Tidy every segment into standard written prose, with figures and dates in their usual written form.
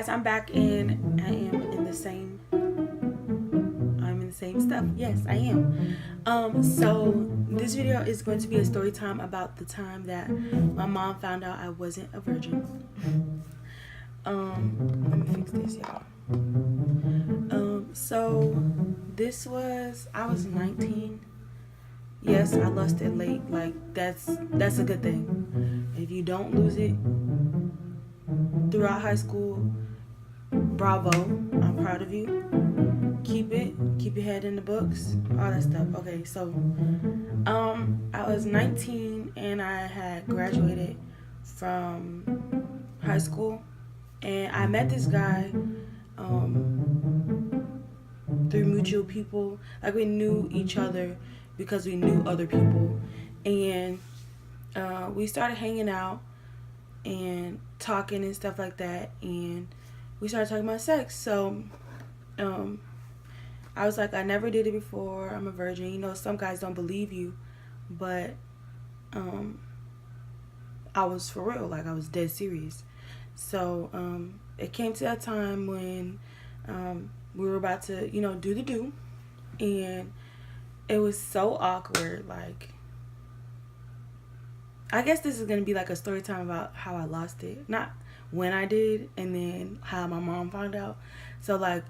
guys, I'm back and I am in the same stuff. Yes, I am. So this video is going to be a story time about the time that my mom found out I wasn't a virgin. Let me fix this, y'all. So this was, I was 19. Yes, I lost it late. Like that's a good thing. If you don't lose it throughout high school, bravo. I'm proud of you. Keep your head in the books, all that stuff. Okay, so I was 19 and I had graduated from high school, and I met this guy through mutual people. Like, we knew each other because we knew other people, and we started hanging out and talking and stuff like that, and we started talking about sex. So I was like, I never did it before, I'm a virgin. You know, some guys don't believe you, but I was for real. Like, I was dead serious. So it came to that time when we were about to, you know, do the do, and it was so awkward. Like, I guess this is going to be like a story time about how I lost it. Not when I did, and then how my mom found out. So, like,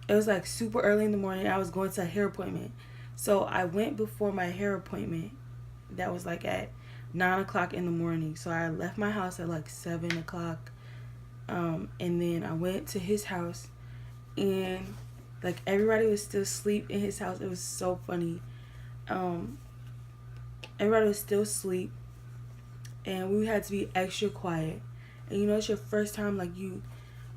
it was like super early in the morning. I was going to a hair appointment. So I went before my hair appointment. That was like at 9 o'clock in the morning. So I left my house at like 7 o'clock. And then I went to his house. And like, everybody was still asleep in his house. It was so funny. Everybody was still asleep. And we had to be extra quiet. And you know, it's your first time. Like, you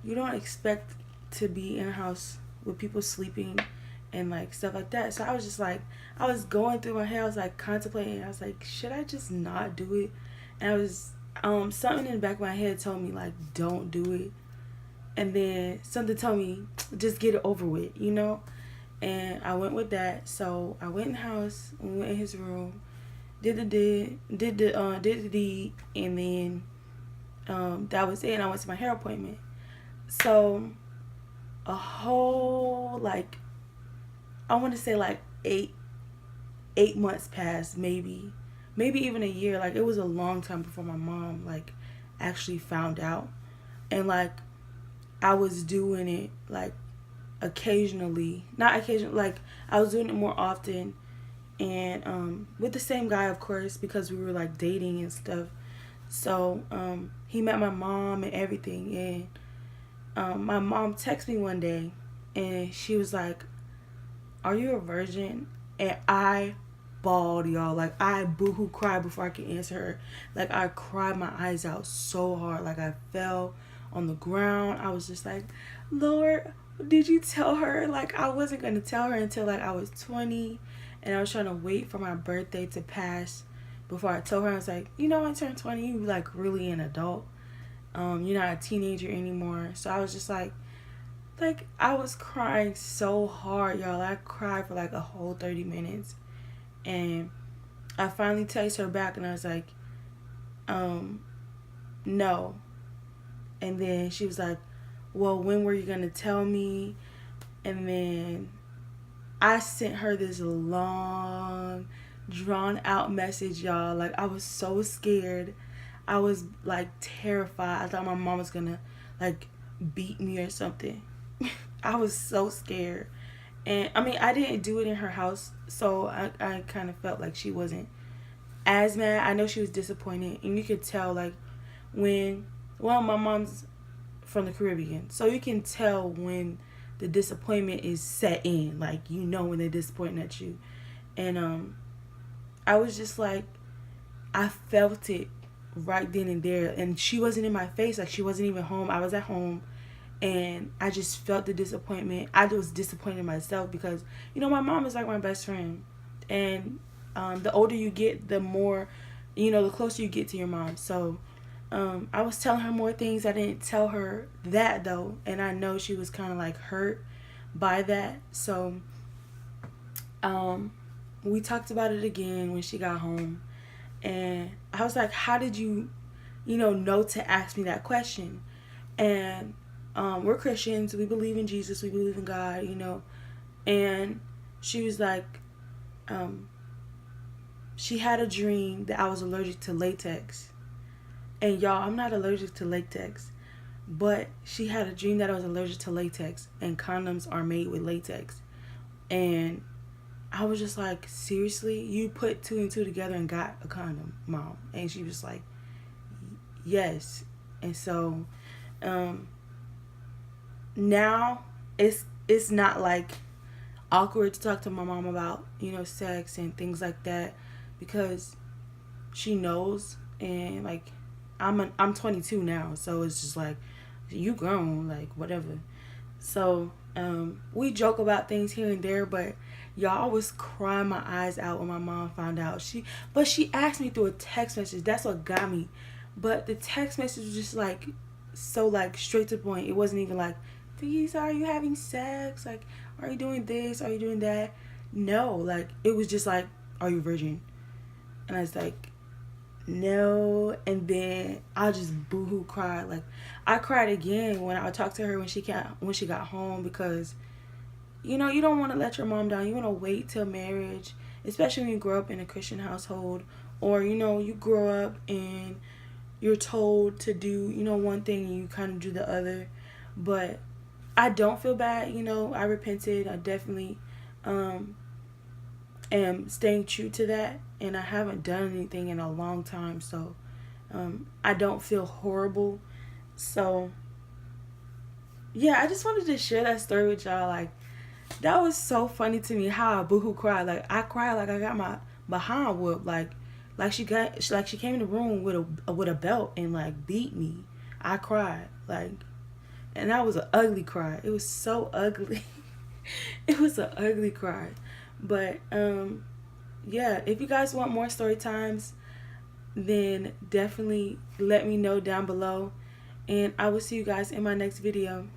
don't expect to be in a house with people sleeping and like stuff like that. So I was just like, I was going through my head. I was like contemplating. I was like, should I just not do it? And I was something in the back of my head told me, like, don't do it. And then something told me, just get it over with, you know. And I went with that. So I went in the house, we went in his room, did the deed, and then that was it. And I went to my hair appointment. So a whole, like, I want to say like eight months passed, maybe even a year. Like, it was a long time before my mom like actually found out. And like, I was doing it like occasionally, not occasionally, like I was doing it more often, and with the same guy, of course, because we were like dating and stuff. So he met my mom and everything, and my mom texted me one day, and she was like, are you a virgin? And I bawled, y'all. Like, I boohoo cried before I could answer her. Like, I cried my eyes out so hard. Like, I fell on the ground. I was just like, Lord, did you tell her? Like, I wasn't going to tell her until like I was 20, and I was trying to wait for my birthday to pass before I told her. I was like, you know, I turned 20, you like really an adult. You're not a teenager anymore. So I was just like I was crying so hard, y'all. I cried for like a whole 30 minutes. And I finally texted her back, and I was like, no. And then she was like, well, when were you going to tell me? And then I sent her this long, drawn out message, y'all. Like, I was so scared. I was like terrified. I thought my mom was gonna like beat me or something. I was so scared. And I mean, I didn't do it in her house, so I kind of felt like she wasn't as mad. I know she was disappointed, and you could tell, like, when, well, my mom's from the Caribbean, so you can tell when the disappointment is set in. Like, you know when they're disappointed at you. And I was just like, I felt it right then and there. And she wasn't in my face. Like, she wasn't even home. I was at home, and I just felt the disappointment. I was disappointed in myself because, you know, my mom is like my best friend. And the older you get, the more, you know, the closer you get to your mom. So I was telling her more things. I didn't tell her that, though. And I know she was kind of like hurt by that. So we talked about it again when she got home. And I was like, how did you know to ask me that question? And we're Christians. We believe in Jesus. We believe in God, you know. And she was like, she had a dream that I was allergic to latex. And y'all, I'm not allergic to latex. But she had a dream that I was allergic to latex. And condoms are made with latex. And I was just like, seriously? You put 2 and 2 together and got a condom, Mom? And she was like, yes. And so now it's not like awkward to talk to my mom about, you know, sex and things like that, because she knows. And like I'm 22 now, so it's just like, you grown, like whatever. So we joke about things here and there, but y'all, I was crying my eyes out when my mom found out. She asked me through a text message. That's what got me. But the text message was just like so like straight to the point. It wasn't even like, Takisa, are you having sex? Like, are you doing this? Are you doing that? No, like it was just like, are you a virgin? And I was like, no. And then I just boohoo cried. Like I cried again when I talked to her when she got home, because you know, you don't want to let your mom down. You want to wait till marriage, especially when you grow up in a Christian household, or you know, you grow up and you're told to do, you know, one thing and you kind of do the other. But I don't feel bad, you know. I repented. I definitely am staying true to that, and I haven't done anything in a long time, so I don't feel horrible. So yeah, I just wanted to share that story with y'all. Like, that was so funny to me how I boohoo cried. Like I cried like I got my behind whooped. Like she came in the room with a belt and like beat me. I cried, like, and that was an ugly cry. It was so ugly. It was an ugly cry. But yeah, if you guys want more story times, then definitely let me know down below, and I will see you guys in my next video.